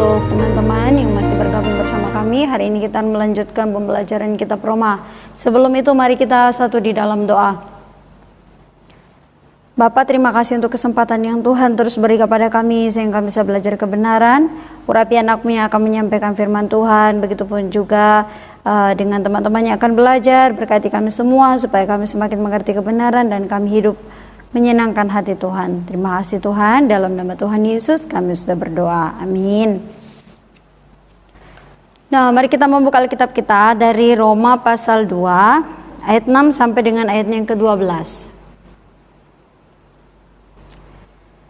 untuk teman-teman yang masih bergabung bersama kami. Hari ini kita melanjutkan pembelajaran kitab Roma. Sebelum itu mari kita satu di dalam doa. Bapa, terima kasih untuk kesempatan yang Tuhan terus beri kepada kami sehingga kami bisa belajar kebenaran. Urapi anak-Mu yang akan menyampaikan firman Tuhan, begitupun juga dengan teman-teman yang akan belajar. Berkati kami semua supaya kami semakin mengerti kebenaran dan kami hidup menyenangkan hati Tuhan. Terima kasih Tuhan, dalam nama Tuhan Yesus kami sudah berdoa, amin. Nah, mari kita membuka Alkitab kita dari Roma pasal 2 ayat 6 sampai dengan ayatnya yang ke-12.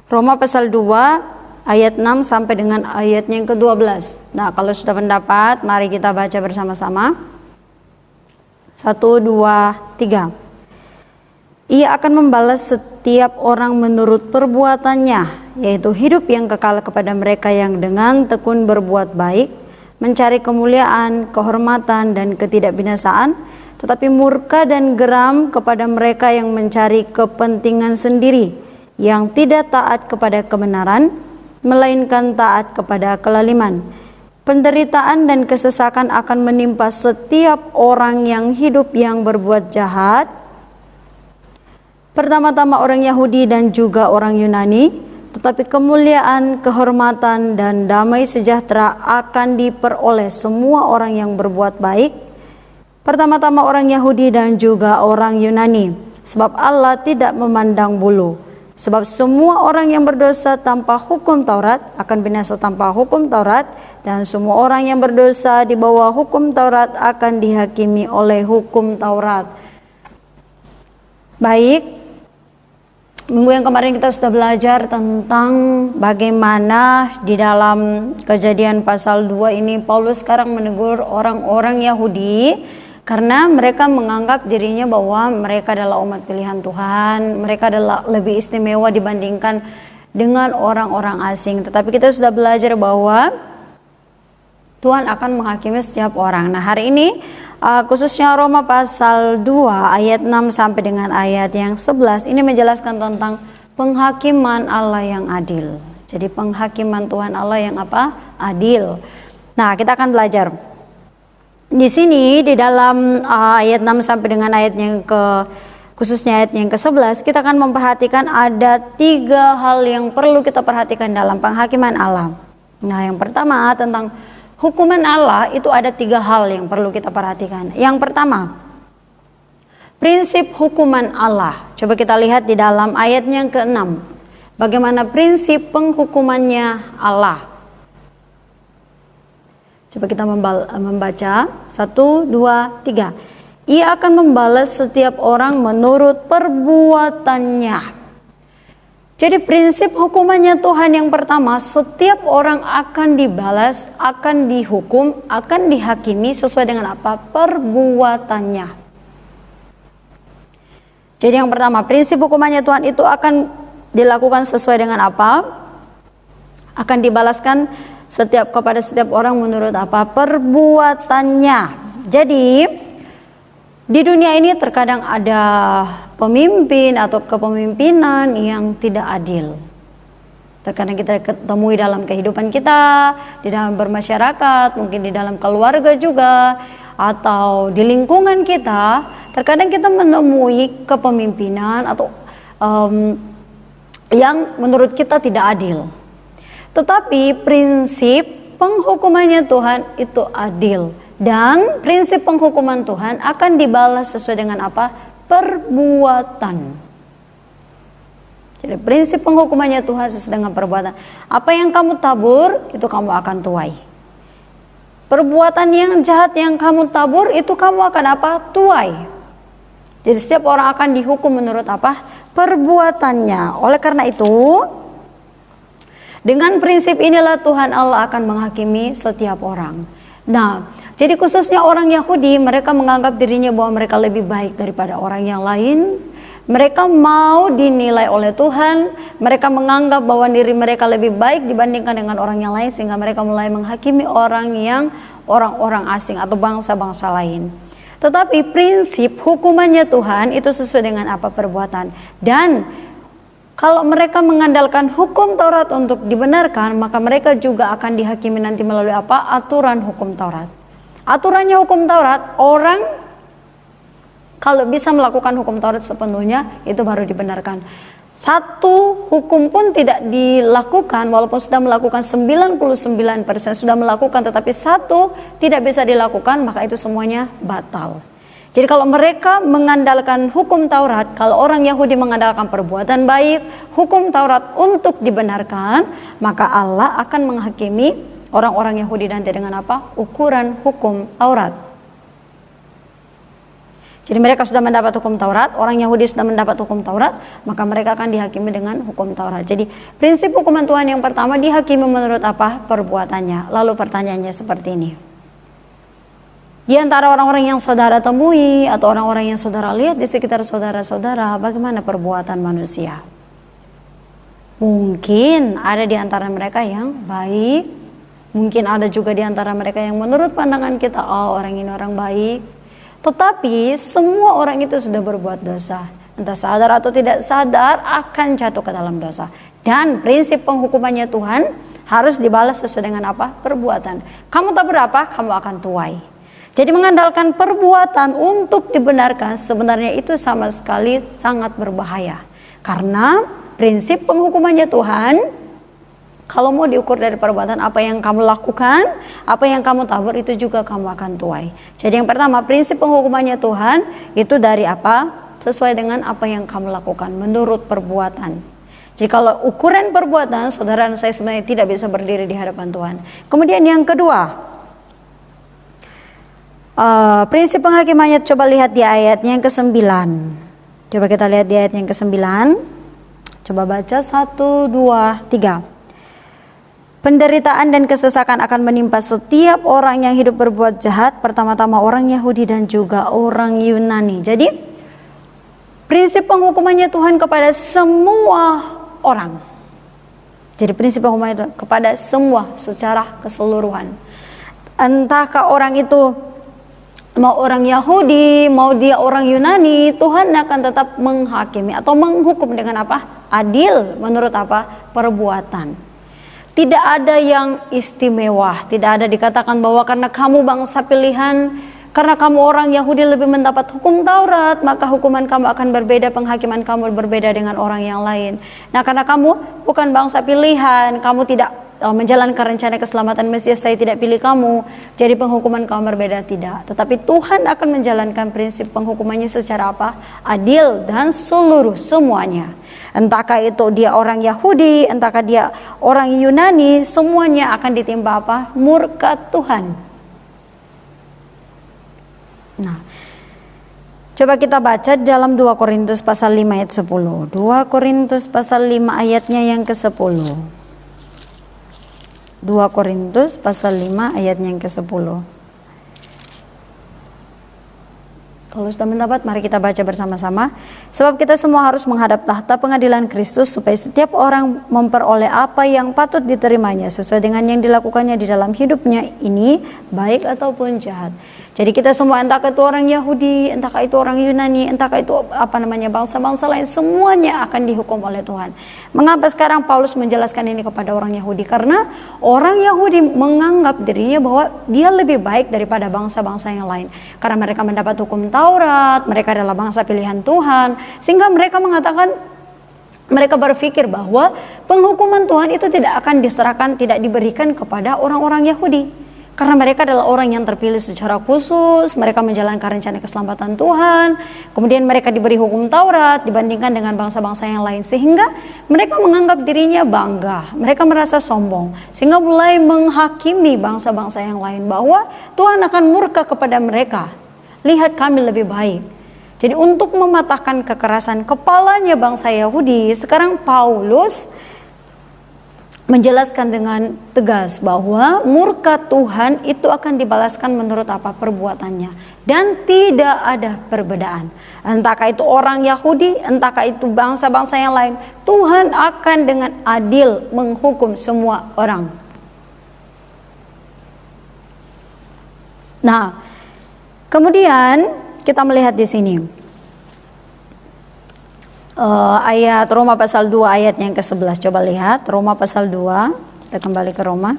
Roma pasal 2 ayat 6 sampai dengan ayatnya yang ke-12. Nah, kalau sudah pendapat, mari kita baca bersama-sama. 1, 2, 3. Ia akan membalas setiap orang menurut perbuatannya, yaitu hidup yang kekal kepada mereka yang dengan tekun berbuat baik, mencari kemuliaan, kehormatan, dan ketidakbinasaan, tetapi murka dan geram kepada mereka yang mencari kepentingan sendiri, yang tidak taat kepada kebenaran, melainkan taat kepada kelaliman. Penderitaan dan kesesakan akan menimpa setiap orang yang hidup yang berbuat jahat, pertama-tama orang Yahudi dan juga orang Yunani, tetapi kemuliaan, kehormatan, dan damai sejahtera akan diperoleh semua orang yang berbuat baik, pertama-tama orang Yahudi dan juga orang Yunani, sebab Allah tidak memandang bulu. Sebab semua orang yang berdosa tanpa hukum Taurat akan binasa tanpa hukum Taurat, dan semua orang yang berdosa di bawah hukum Taurat akan dihakimi oleh hukum Taurat. Baik, minggu yang kemarin kita sudah belajar tentang bagaimana di dalam Kejadian pasal 2 ini Paulus sekarang menegur orang-orang Yahudi karena mereka menganggap dirinya bahwa mereka adalah umat pilihan Tuhan, mereka adalah lebih istimewa dibandingkan dengan orang-orang asing. Tetapi kita sudah belajar bahwa Tuhan akan menghakimi setiap orang. Nah, hari ini khususnya Roma pasal 2 ayat 6 sampai dengan ayat yang 11 ini menjelaskan tentang penghakiman Allah yang adil. Jadi penghakiman Tuhan Allah yang apa? Adil. Nah, kita akan belajar. Di sini di dalam ayat 6 sampai dengan ayat yang khususnya ayat yang ke-11 kita akan memperhatikan ada 3 hal yang perlu kita perhatikan dalam penghakiman Allah. Nah, yang pertama tentang hukuman Allah itu ada 3 hal yang perlu kita perhatikan. Yang pertama, prinsip hukuman Allah. Coba kita lihat di dalam ayatnya yang ke-6. Bagaimana prinsip penghukumannya Allah. Coba kita membaca 1, 2, 3. Ia akan membalas setiap orang menurut perbuatannya. Jadi prinsip hukumannya Tuhan yang pertama, setiap orang akan dibalas, akan dihukum, akan dihakimi sesuai dengan apa? Perbuatannya. Jadi yang pertama, prinsip hukumannya Tuhan itu akan dilakukan sesuai dengan apa? Akan dibalaskan kepada setiap orang menurut apa? Perbuatannya. Jadi di dunia ini terkadang ada pemimpin atau kepemimpinan yang tidak adil. Terkadang kita temui dalam kehidupan kita, di dalam bermasyarakat, mungkin di dalam keluarga juga, atau di lingkungan kita. Terkadang kita menemui kepemimpinan atau yang menurut kita tidak adil. Tetapi prinsip penghukumannya Tuhan itu adil. Dan prinsip penghukuman Tuhan akan dibalas sesuai dengan apa? Perbuatan. Jadi prinsip penghukumannya Tuhan sesuai dengan perbuatan. Apa yang kamu tabur, itu kamu akan tuai. Perbuatan yang jahat yang kamu tabur, itu kamu akan apa? Tuai. Jadi setiap orang akan dihukum menurut apa? Perbuatannya. Oleh karena itu, dengan prinsip inilah Tuhan Allah akan menghakimi setiap orang. Nah, jadi khususnya orang Yahudi, mereka menganggap dirinya bahwa mereka lebih baik daripada orang yang lain. Mereka mau dinilai oleh Tuhan. Mereka menganggap bahwa diri mereka lebih baik dibandingkan dengan orang yang lain, sehingga mereka mulai menghakimi orang-orang asing atau bangsa-bangsa lain. Tetapi prinsip hukumannya Tuhan itu sesuai dengan apa? Perbuatan. Dan Kalau mereka mengandalkan hukum Taurat untuk dibenarkan, maka mereka juga akan dihakimi nanti melalui apa? Aturan hukum Taurat. Aturannya hukum Taurat, orang kalau bisa melakukan hukum Taurat sepenuhnya, itu baru dibenarkan. Satu hukum pun tidak dilakukan, walaupun sudah melakukan 99% sudah melakukan, tetapi satu tidak bisa dilakukan, maka itu semuanya batal. Jadi kalau mereka mengandalkan hukum Taurat, kalau orang Yahudi mengandalkan perbuatan baik, hukum Taurat untuk dibenarkan, maka Allah akan menghakimi orang-orang Yahudi nanti dengan apa? Ukuran hukum Taurat. Jadi mereka sudah mendapat hukum Taurat, orang Yahudi sudah mendapat hukum Taurat, maka mereka akan dihakimi dengan hukum Taurat. Jadi prinsip hukuman Tuhan yang pertama, dihakimi menurut apa? Perbuatannya. Lalu pertanyaannya seperti ini. Di antara orang-orang yang saudara temui atau orang-orang yang saudara lihat di sekitar saudara-saudara, bagaimana perbuatan manusia? Mungkin ada di antara mereka yang baik, mungkin ada juga di antara mereka yang menurut pandangan kita, oh orang ini orang baik. Tetapi semua orang itu sudah berbuat dosa, entah sadar atau tidak sadar akan jatuh ke dalam dosa. Dan prinsip penghukumannya Tuhan harus dibalas sesuai dengan apa? Perbuatan. Kamu tak berapa, kamu akan tuai. Jadi mengandalkan perbuatan untuk dibenarkan sebenarnya itu sama sekali sangat berbahaya. Karena prinsip penghukumannya Tuhan, kalau mau diukur dari perbuatan, apa yang kamu lakukan, apa yang kamu tabur, itu juga kamu akan tuai. Jadi yang pertama, prinsip penghukumannya Tuhan itu dari apa? Sesuai dengan apa yang kamu lakukan, menurut perbuatan. Jadi kalau ukuran perbuatan, saudara dan saya sebenarnya tidak bisa berdiri di hadapan Tuhan. Kemudian yang kedua, prinsip penghakimannya, coba lihat di ayatnya yang ke-9. Coba kita lihat di ayat yang ke-9. Coba baca 1, 2, 3. Penderitaan dan kesesakan akan menimpa setiap orang yang hidup berbuat jahat, pertama-tama orang Yahudi dan juga orang Yunani. Jadi prinsip penghukumannya Tuhan kepada semua orang. Jadi prinsip penghukumannya Tuhan kepada semua secara keseluruhan. Entahkah orang itu mau orang Yahudi, mau dia orang Yunani, Tuhan akan tetap menghakimi atau menghukum dengan apa? Adil menurut apa? Perbuatan. Tidak ada yang istimewa, tidak ada dikatakan bahwa karena kamu bangsa pilihan, karena kamu orang Yahudi lebih mendapat hukum Taurat, maka hukuman kamu akan berbeda, penghakiman kamu berbeda dengan orang yang lain. Nah, karena kamu bukan bangsa pilihan, kamu tidak menjalankan rencana keselamatan Mesias, saya tidak pilih kamu, jadi penghukuman kamu berbeda, tidak. Tetapi Tuhan akan menjalankan prinsip penghukumannya secara apa? Adil dan seluruh semuanya. Entahkah itu dia orang Yahudi, entahkah dia orang Yunani, semuanya akan ditimpa apa? Murka Tuhan. Nah, coba kita baca dalam 2 Korintus pasal 5 ayat 10. 2 Korintus pasal 5 ayatnya yang ke-10. 2 Korintus pasal 5 ayatnya yang ke-10. Kalau sudah mendapat, mari kita baca bersama-sama. Sebab kita semua harus menghadap tahta pengadilan Kristus, supaya setiap orang memperoleh apa yang patut diterimanya sesuai dengan yang dilakukannya di dalam hidupnya ini, baik ataupun jahat. Jadi kita semua, entahkah itu orang Yahudi, entahkah itu orang Yunani, entahkah itu bangsa-bangsa lain, semuanya akan dihukum oleh Tuhan. Mengapa sekarang Paulus menjelaskan ini kepada orang Yahudi? Karena orang Yahudi menganggap dirinya bahwa dia lebih baik daripada bangsa-bangsa yang lain. Karena mereka mendapat hukum Taurat, mereka adalah bangsa pilihan Tuhan, sehingga mereka mengatakan, mereka berpikir bahwa penghukuman Tuhan itu tidak akan diserahkan, tidak diberikan kepada orang-orang Yahudi. Karena mereka adalah orang yang terpilih secara khusus, mereka menjalankan rencana keselamatan Tuhan, kemudian mereka diberi hukum Taurat dibandingkan dengan bangsa-bangsa yang lain, sehingga mereka menganggap dirinya bangga, mereka merasa sombong, sehingga mulai menghakimi bangsa-bangsa yang lain bahwa Tuhan akan murka kepada mereka. Lihat, kami lebih baik. Jadi untuk mematahkan kekerasan kepalanya bangsa Yahudi, sekarang Paulus menjelaskan dengan tegas bahwa murka Tuhan itu akan dibalaskan menurut apa? Perbuatannya. Dan tidak ada perbedaan. Entahkah itu orang Yahudi, entahkah itu bangsa-bangsa yang lain, Tuhan akan dengan adil menghukum semua orang. Nah, kemudian kita melihat di sini. ayat Roma pasal 2 ayat yang ke-11. Coba lihat Roma pasal 2. Kita kembali ke Roma.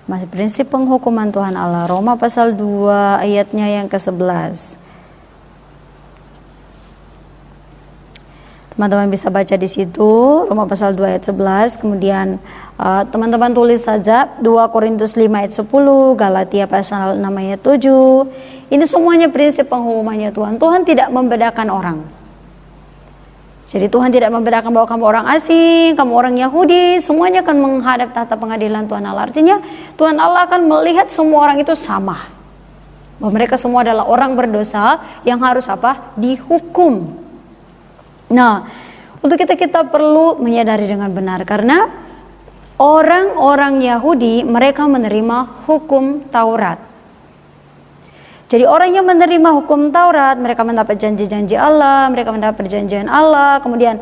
Masih prinsip penghukuman Tuhan Allah. Roma pasal 2 ayatnya yang ke-11. Teman-teman bisa baca di situ Roma pasal 2 ayat 11. Kemudian teman-teman tulis saja 2 Korintus 5 ayat 10, Galatia pasal 6 ayat 7. Ini semuanya prinsip penghukumannya Tuhan. Tuhan tidak membedakan orang. Jadi Tuhan tidak membedakan bahwa kamu orang asing, kamu orang Yahudi, semuanya akan menghadap tahta pengadilan Tuhan Allah. Artinya Tuhan Allah akan melihat semua orang itu sama. Bahwa mereka semua adalah orang berdosa yang harus apa? Dihukum. Nah, untuk kita perlu menyadari dengan benar karena orang-orang Yahudi mereka menerima hukum Taurat. Jadi orang yang menerima hukum Taurat, mereka mendapat janji-janji Allah, mereka mendapat perjanjian Allah, kemudian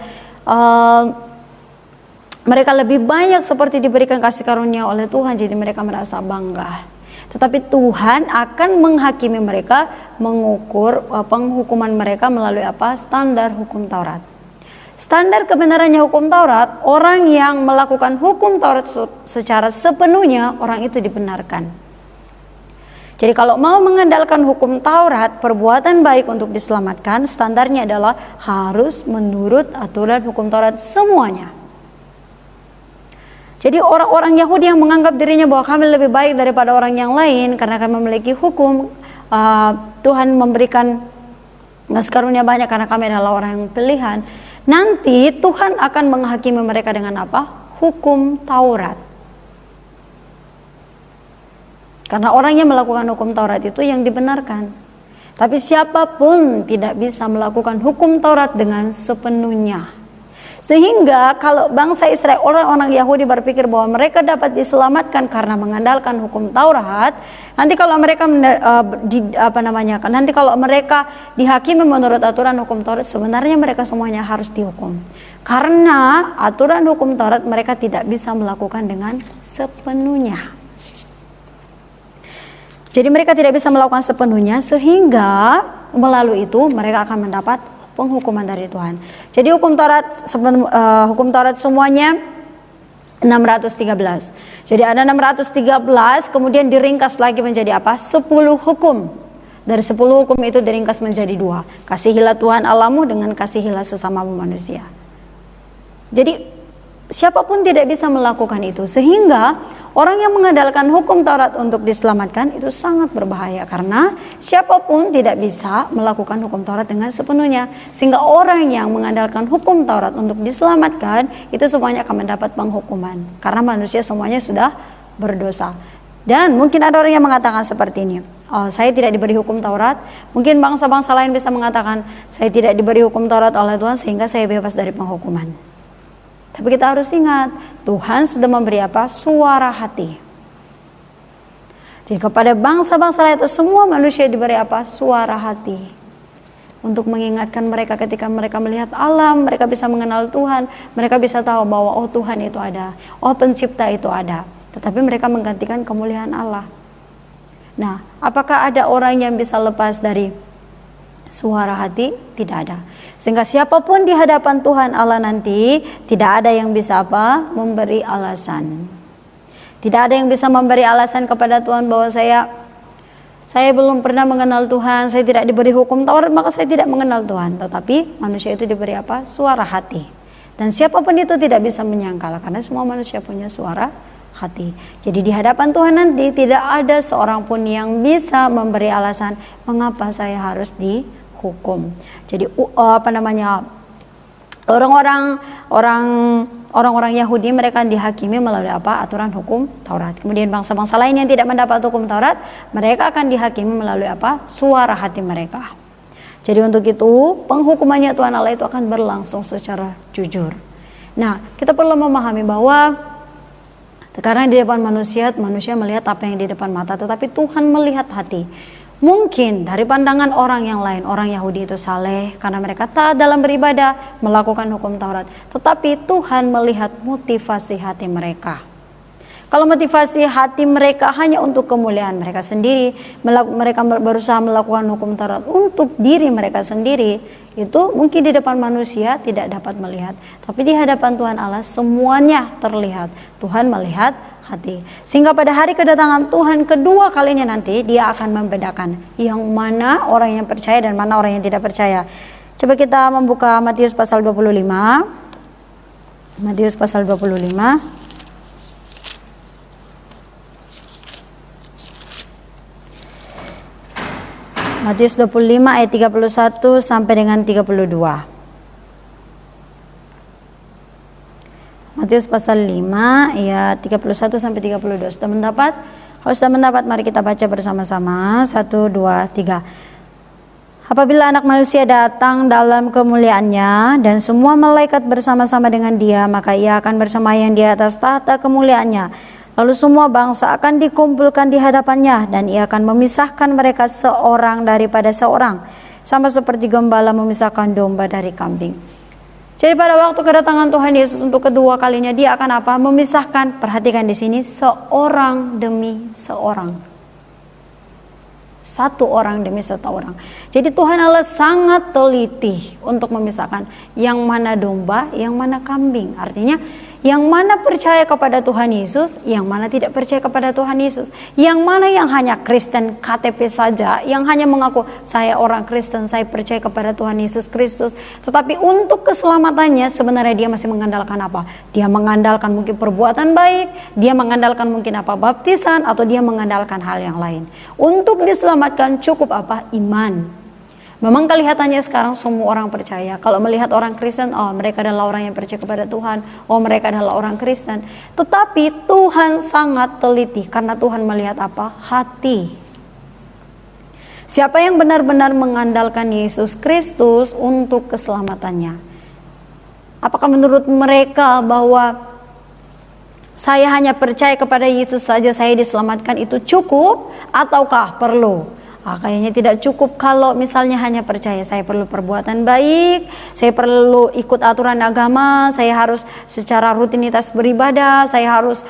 mereka lebih banyak seperti diberikan kasih karunia oleh Tuhan, jadi mereka merasa bangga. Tetapi Tuhan akan menghakimi mereka, mengukur penghukuman mereka melalui apa? Standar hukum Taurat. Standar kebenarannya hukum Taurat, orang yang melakukan hukum Taurat secara sepenuhnya, orang itu dibenarkan. Jadi kalau mau mengandalkan hukum Taurat, perbuatan baik untuk diselamatkan, standarnya adalah harus menurut aturan hukum Taurat semuanya. Jadi orang-orang Yahudi yang menganggap dirinya bahwa kami lebih baik daripada orang yang lain karena kami memiliki hukum, Tuhan memberikan kasih karunia banyak karena kami adalah orang yang pilihan. Nanti Tuhan akan menghakimi mereka dengan apa? Hukum Taurat. Karena orang yang melakukan hukum Taurat itu yang dibenarkan. Tapi siapapun tidak bisa melakukan hukum Taurat dengan sepenuhnya. Sehingga kalau bangsa Israel, orang-orang Yahudi berpikir bahwa mereka dapat diselamatkan karena mengandalkan hukum Taurat, nanti kalau mereka nanti kalau mereka dihakimi menurut aturan hukum Taurat, sebenarnya mereka semuanya harus dihukum. Karena aturan hukum Taurat mereka tidak bisa melakukan dengan sepenuhnya. Jadi mereka tidak bisa melakukan sepenuhnya, sehingga melalui itu mereka akan mendapat penghukuman dari Tuhan. Jadi hukum Taurat semuanya 613. Jadi ada 613, kemudian diringkas lagi menjadi apa? 10 hukum. Dari 10 hukum itu diringkas menjadi 2. Kasihilah Tuhan Allahmu dengan kasihilah sesamamu manusia. Jadi siapapun tidak bisa melakukan itu, sehingga orang yang mengandalkan hukum Taurat untuk diselamatkan itu sangat berbahaya karena siapapun tidak bisa melakukan hukum Taurat dengan sepenuhnya. Sehingga orang yang mengandalkan hukum Taurat untuk diselamatkan itu semuanya akan mendapat penghukuman karena manusia semuanya sudah berdosa. Dan mungkin ada orang yang mengatakan seperti ini, oh, saya tidak diberi hukum Taurat. Mungkin bangsa-bangsa lain bisa mengatakan, saya tidak diberi hukum Taurat oleh Tuhan sehingga saya bebas dari penghukuman. Tapi kita harus ingat, Tuhan sudah memberi apa? Suara hati. Jadi kepada bangsa-bangsa lain itu semua manusia diberi apa? Suara hati. Untuk mengingatkan mereka ketika mereka melihat alam, mereka bisa mengenal Tuhan, mereka bisa tahu bahwa oh Tuhan itu ada, oh pencipta itu ada. Tetapi mereka menggantikan kemuliaan Allah. Nah, apakah ada orang yang bisa lepas dari suara hati? Tidak ada. Sehingga siapapun di hadapan Tuhan Allah nanti tidak ada yang bisa apa? Memberi alasan. Tidak ada yang bisa memberi alasan kepada Tuhan bahwa saya belum pernah mengenal Tuhan, saya tidak diberi hukum Taurat, maka saya tidak mengenal Tuhan. Tetapi manusia itu diberi apa? Suara hati. Dan siapapun itu tidak bisa menyangkal karena semua manusia punya suara hati. Jadi di hadapan Tuhan nanti tidak ada seorang pun yang bisa memberi alasan mengapa saya harus dihukum. Jadi orang-orang Yahudi mereka dihakimi melalui apa? Aturan hukum Taurat. Kemudian bangsa-bangsa lain yang tidak mendapat hukum Taurat, mereka akan dihakimi melalui apa? Suara hati mereka. Jadi untuk itu penghukumannya Tuhan Allah itu akan berlangsung secara jujur. Nah, kita perlu memahami bahwa karena di depan manusia melihat apa yang di depan mata, tetapi Tuhan melihat hati. Mungkin dari pandangan orang yang lain, orang Yahudi itu saleh karena mereka taat dalam beribadah, melakukan hukum Taurat. Tetapi Tuhan melihat motivasi hati mereka. Kalau motivasi hati mereka hanya untuk kemuliaan mereka sendiri, mereka berusaha melakukan hukum Taurat untuk diri mereka sendiri, Itu mungkin di depan manusia tidak dapat melihat, tapi di hadapan Tuhan Allah semuanya terlihat. Tuhan melihat hati. Sehingga pada hari kedatangan Tuhan kedua kalinya nanti, Dia akan membedakan yang mana orang yang percaya dan mana orang yang tidak percaya. Coba kita membuka Matius pasal 25. Matius pasal 25. Matius 25 ayat 31 sampai dengan 32. Matius pasal 5 ayat 31 sampai 32. Sudah mendapat? Kalau sudah mendapat, mari kita baca bersama-sama. 1, 2, 3. Apabila Anak Manusia datang dalam kemuliaannya dan semua malaikat bersama-sama dengan Dia, maka Ia akan bersemayam di atas tahta kemuliaannya. Lalu semua bangsa akan dikumpulkan di hadapannya, dan Ia akan memisahkan mereka seorang daripada seorang, sama seperti gembala memisahkan domba dari kambing. Jadi pada waktu kedatangan Tuhan Yesus untuk kedua kalinya, Dia akan apa? Memisahkan, perhatikan di sini, seorang demi seorang. Satu orang demi satu orang. Jadi Tuhan Allah sangat teliti untuk memisahkan yang mana domba, yang mana kambing. Artinya yang mana percaya kepada Tuhan Yesus, yang mana tidak percaya kepada Tuhan Yesus. Yang mana yang hanya Kristen KTP saja, yang hanya mengaku saya orang Kristen, saya percaya kepada Tuhan Yesus Kristus. Tetapi untuk keselamatannya sebenarnya dia masih mengandalkan apa? Dia mengandalkan mungkin perbuatan baik, dia mengandalkan mungkin apa? Baptisan, atau dia mengandalkan hal yang lain. Untuk diselamatkan cukup apa? Iman. Memang kelihatannya sekarang semua orang percaya. Kalau melihat orang Kristen, oh mereka adalah orang yang percaya kepada Tuhan, oh mereka adalah orang Kristen. Tetapi Tuhan sangat teliti karena Tuhan melihat apa? Hati. Siapa yang benar-benar mengandalkan Yesus Kristus untuk keselamatannya? Apakah menurut mereka bahwa saya hanya percaya kepada Yesus saja saya diselamatkan itu cukup, ataukah perlu? Kayaknya tidak cukup kalau misalnya hanya percaya. Saya perlu perbuatan baik, saya perlu ikut aturan agama, saya harus secara rutinitas beribadah, saya harus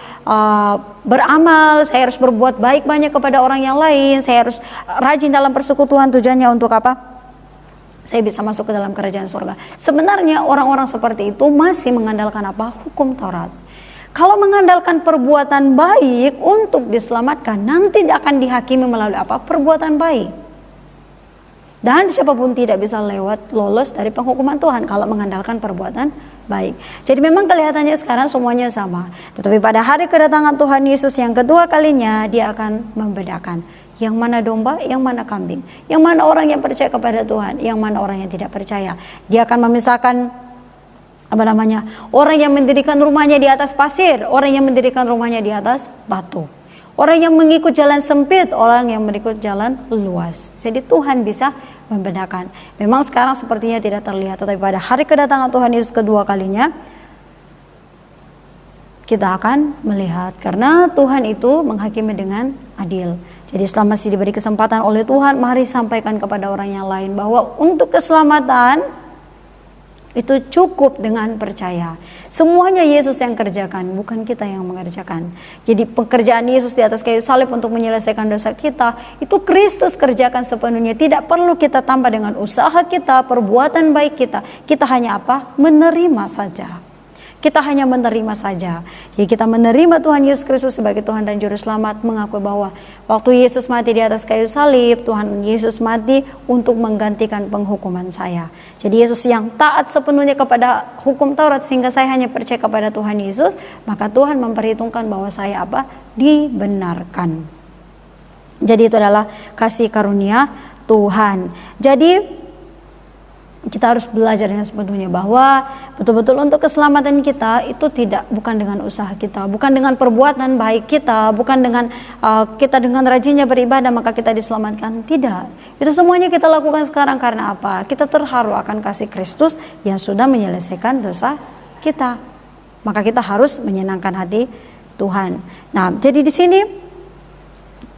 beramal, saya harus berbuat baik banyak kepada orang yang lain, saya harus rajin dalam persekutuan. Tujuannya untuk apa? Saya bisa masuk ke dalam kerajaan surga. Sebenarnya orang-orang seperti itu masih mengandalkan apa? Hukum Taurat. Kalau mengandalkan perbuatan baik untuk diselamatkan, nanti akan dihakimi melalui apa? Perbuatan baik. Dan siapapun tidak bisa lolos dari penghukuman Tuhan kalau mengandalkan perbuatan baik. Jadi memang kelihatannya sekarang semuanya sama. Tetapi pada hari kedatangan Tuhan Yesus yang kedua kalinya, Dia akan membedakan yang mana domba, yang mana kambing, yang mana orang yang percaya kepada Tuhan, yang mana orang yang tidak percaya. Dia akan memisahkan orang yang mendirikan rumahnya di atas pasir, orang yang mendirikan rumahnya di atas batu, orang yang mengikut jalan sempit, orang yang mengikut jalan luas. Jadi Tuhan bisa membedakan. Memang sekarang sepertinya tidak terlihat, tetapi pada hari kedatangan Tuhan Yesus kedua kalinya kita akan melihat, karena Tuhan itu menghakimi dengan adil. Jadi selama masih diberi kesempatan oleh Tuhan, mari sampaikan kepada orang yang lain bahwa untuk keselamatan itu cukup dengan percaya. Semuanya Yesus yang kerjakan, bukan kita yang mengerjakan. Jadi pekerjaan Yesus di atas kayu salib untuk menyelesaikan dosa kita, itu Kristus kerjakan sepenuhnya. Tidak perlu kita tambah dengan usaha kita, perbuatan baik kita. Kita hanya apa? Menerima saja. Kita hanya menerima saja. Jadi kita menerima Tuhan Yesus Kristus sebagai Tuhan dan Juru Selamat, mengakui bahwa waktu Yesus mati di atas kayu salib, Tuhan Yesus mati untuk menggantikan penghukuman saya. Jadi Yesus yang taat sepenuhnya kepada hukum Taurat sehingga saya hanya percaya kepada Tuhan Yesus, maka Tuhan memperhitungkan bahwa saya apa? Dibenarkan. Jadi itu adalah kasih karunia Tuhan. Jadi kita harus belajar dengan sepenuhnya bahwa betul-betul untuk keselamatan kita itu bukan dengan usaha kita, bukan dengan perbuatan baik kita, bukan dengan kita dengan rajinnya beribadah maka kita diselamatkan. Tidak. Itu semuanya kita lakukan sekarang karena apa? Kita terharu akan kasih Kristus yang sudah menyelesaikan dosa kita. Maka kita harus menyenangkan hati Tuhan. Nah, jadi di sini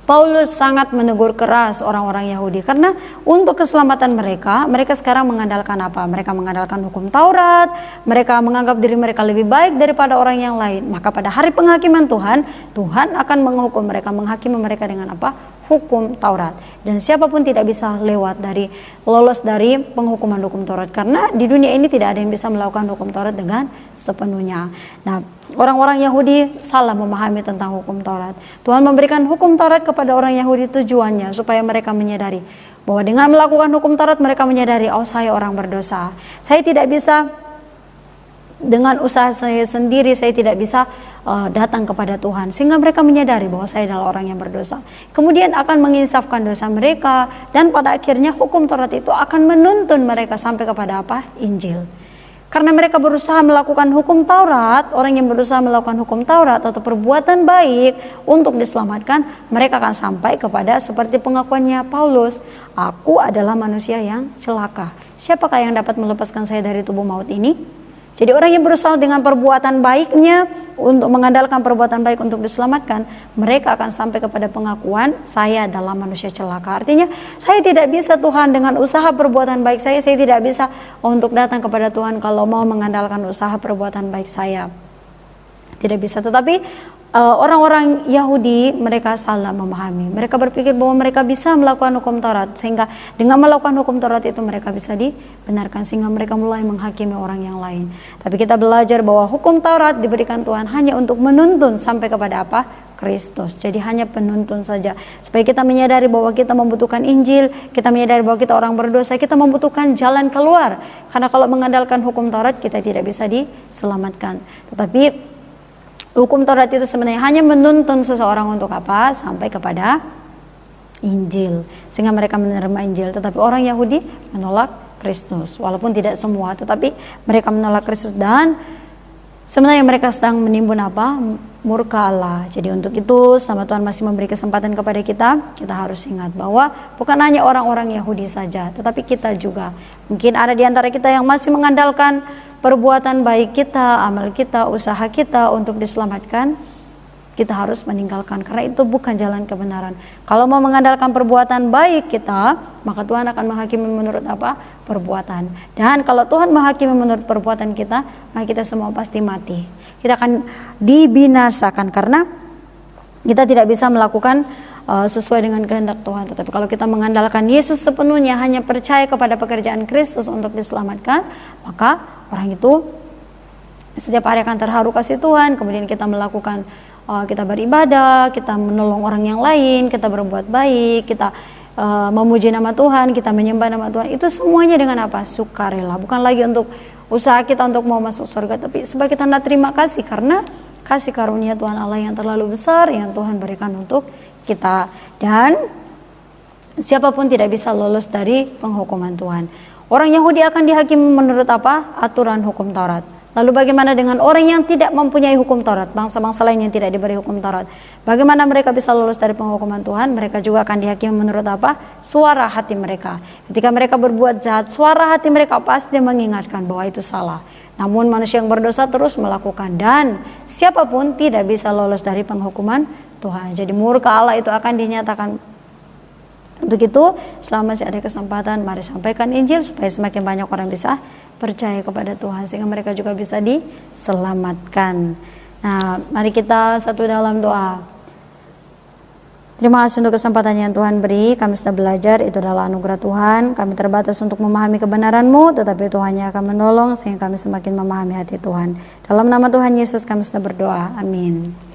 Paulus sangat menegur keras orang-orang Yahudi karena untuk keselamatan mereka sekarang mengandalkan apa? Mereka mengandalkan hukum Taurat, mereka menganggap diri mereka lebih baik daripada orang yang lain. Maka pada hari penghakiman Tuhan, Tuhan akan menghukum mereka, menghakimi mereka dengan apa? hukum Taurat. Dan siapapun tidak bisa lolos dari penghukuman hukum Taurat, karena di dunia ini tidak ada yang bisa melakukan hukum Taurat dengan sepenuhnya. Nah, orang-orang Yahudi salah memahami tentang hukum Taurat. Tuhan memberikan hukum Taurat kepada orang Yahudi tujuannya supaya mereka menyadari bahwa dengan melakukan hukum Taurat mereka menyadari, oh saya orang berdosa. Saya tidak bisa dengan usaha saya sendiri, saya tidak bisa datang kepada Tuhan, sehingga mereka menyadari bahwa saya adalah orang yang berdosa. Kemudian akan menginsafkan dosa mereka, dan pada akhirnya hukum Taurat itu akan menuntun mereka sampai kepada apa? Injil. Karena mereka berusaha melakukan hukum Taurat, orang yang berusaha melakukan hukum Taurat atau perbuatan baik untuk diselamatkan, mereka akan sampai kepada seperti pengakuannya Paulus, aku adalah manusia yang celaka. Siapakah yang dapat melepaskan saya dari tubuh maut ini? Jadi orang yang berusaha dengan perbuatan baiknya untuk mengandalkan perbuatan baik untuk diselamatkan, mereka akan sampai kepada pengakuan saya adalah manusia celaka. Artinya saya tidak bisa Tuhan dengan usaha perbuatan baik saya tidak bisa untuk datang kepada Tuhan kalau mau mengandalkan usaha perbuatan baik saya. Tidak bisa. Tetapi orang-orang Yahudi mereka salah memahami. Mereka berpikir bahwa mereka bisa melakukan hukum Taurat, sehingga dengan melakukan hukum Taurat itu mereka bisa dibenarkan, sehingga mereka mulai menghakimi orang yang lain. Tapi kita belajar bahwa hukum Taurat diberikan Tuhan hanya untuk menuntun sampai kepada apa? Kristus. Jadi hanya penuntun saja, supaya kita menyadari bahwa kita membutuhkan Injil, kita menyadari bahwa kita orang berdosa, kita membutuhkan jalan keluar. Karena kalau mengandalkan hukum Taurat kita tidak bisa diselamatkan. Tetapi hukum Taurat itu sebenarnya hanya menuntun seseorang untuk apa? Sampai kepada Injil, sehingga mereka menerima Injil. Tetapi orang Yahudi menolak Kristus, walaupun tidak semua, tetapi mereka menolak Kristus, dan sebenarnya mereka sedang menimbun apa? Murka Allah. Jadi untuk itu, selama Tuhan masih memberi kesempatan kepada kita harus ingat bahwa bukan hanya orang-orang Yahudi saja, tetapi kita juga. Mungkin ada di antara kita yang masih mengandalkan perbuatan baik kita, amal kita, usaha kita untuk diselamatkan. Kita harus meninggalkan, karena itu bukan jalan kebenaran. Kalau mau mengandalkan perbuatan baik kita, maka Tuhan akan menghakimi menurut apa? Perbuatan. Dan kalau Tuhan menghakimi menurut perbuatan kita, maka kita semua pasti mati. Kita akan dibinasakan, karena kita tidak bisa melakukan sesuai dengan kehendak Tuhan. Tetapi kalau kita mengandalkan Yesus sepenuhnya, hanya percaya kepada pekerjaan Kristus untuk diselamatkan, maka orang itu setiap hari akan terharu kasih Tuhan. Kemudian kita melakukan, kita beribadah, kita menolong orang yang lain, kita berbuat baik, kita memuji nama Tuhan, kita menyembah nama Tuhan. Itu semuanya dengan apa? Sukarela. Bukan lagi untuk usaha kita untuk mau masuk surga, tapi sebagai tanda terima kasih karena kasih karunia Tuhan Allah yang terlalu besar yang Tuhan berikan untuk kita. Dan siapapun tidak bisa lolos dari penghukuman Tuhan. Orang Yahudi akan dihakimi menurut apa? Aturan hukum Taurat. Lalu bagaimana dengan orang yang tidak mempunyai hukum Taurat? Bangsa-bangsa lain yang tidak diberi hukum Taurat. Bagaimana mereka bisa lolos dari penghukuman Tuhan? Mereka juga akan dihakimi menurut apa? Suara hati mereka. Ketika mereka berbuat jahat, suara hati mereka pasti mengingatkan bahwa itu salah. Namun manusia yang berdosa terus melakukan, dan siapapun tidak bisa lolos dari penghukuman Tuhan. Jadi murka Allah itu akan dinyatakan. Untuk itu, selama masih ada kesempatan, mari sampaikan Injil supaya semakin banyak orang bisa percaya kepada Tuhan, sehingga mereka juga bisa diselamatkan. Nah, mari kita satu dalam doa. Terima kasih untuk kesempatan yang Tuhan beri. Kami sudah belajar, itu adalah anugerah Tuhan. Kami terbatas untuk memahami kebenaran-Mu, tetapi Tuhan yang akan menolong sehingga kami semakin memahami hati Tuhan. Dalam nama Tuhan Yesus kami sudah berdoa. Amin.